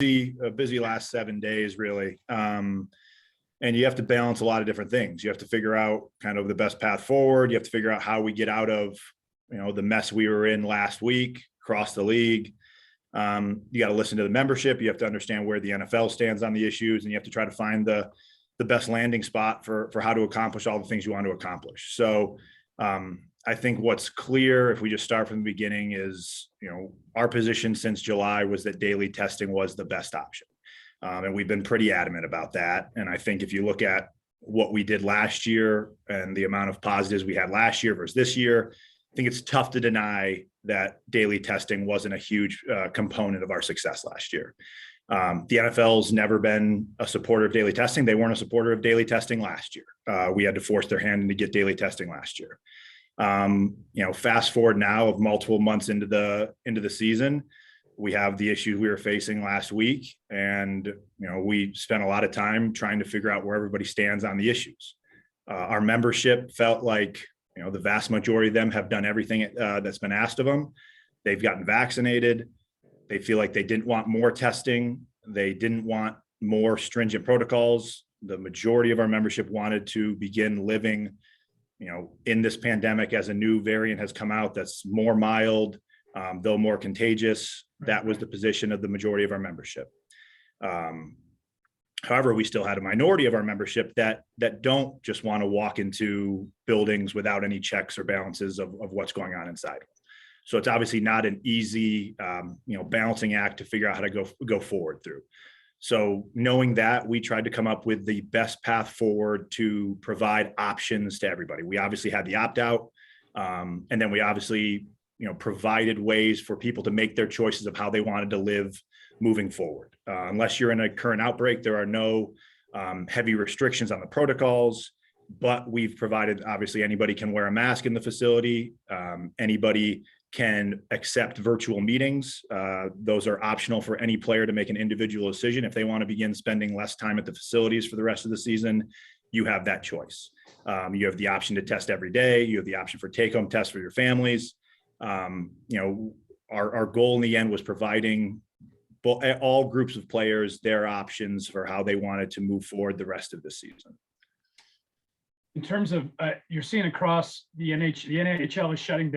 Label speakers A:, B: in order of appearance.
A: A busy last 7 days, really. And you have to balance a lot of different things. You have to figure out kind of the best path forward. You have to figure out how we get out of, the mess we were in last week across the league. You got to listen to the membership. You have to understand where the NFL stands on the issues, and you have to try to find the best landing spot for how to accomplish all the things you want to accomplish. So I think what's clear, if we just start from the beginning, is, our position since July was that daily testing was the best option. And we've been pretty adamant about that. And I think if you look at what we did last year and the amount of positives we had last year versus this year, I think it's tough to deny that daily testing wasn't a huge component of our success last year. The NFL's never been a supporter of daily testing. They weren't a supporter of daily testing last year. We had to force their hand to get daily testing last year. Fast forward now of multiple months into the season, we have the issue we were facing last week, and we spent a lot of time trying to figure out where everybody stands on the issues. Our membership felt like the vast majority of them have done everything that's been asked of them. They've gotten vaccinated. They feel like they didn't want more testing. They didn't want more stringent protocols. The majority of our membership wanted to begin living, in this pandemic as a new variant has come out that's more mild, though more contagious. That was the position of the majority of our membership. However, we still had a minority of our membership that don't just want to walk into buildings without any checks or balances of what's going on inside. So it's obviously not an easy, balancing act to figure out how to go forward through. So knowing that, we tried to come up with the best path forward to provide options to everybody. We obviously had the opt-out, and then we obviously, provided ways for people to make their choices of how they wanted to live moving forward. Unless you're in a current outbreak, there are no heavy restrictions on the protocols, but we've provided, obviously, anybody can wear a mask in the facility. Anybody can accept virtual meetings. Those are optional for any player to make an individual decision. If they want to begin spending less time at the facilities for the rest of the season, you have that choice. You have the option to test every day. You have the option for take-home tests for your families. Our goal in the end was providing all groups of players their options for how they wanted to move forward the rest of the season.
B: In terms of, you're seeing across the NHL is shutting down.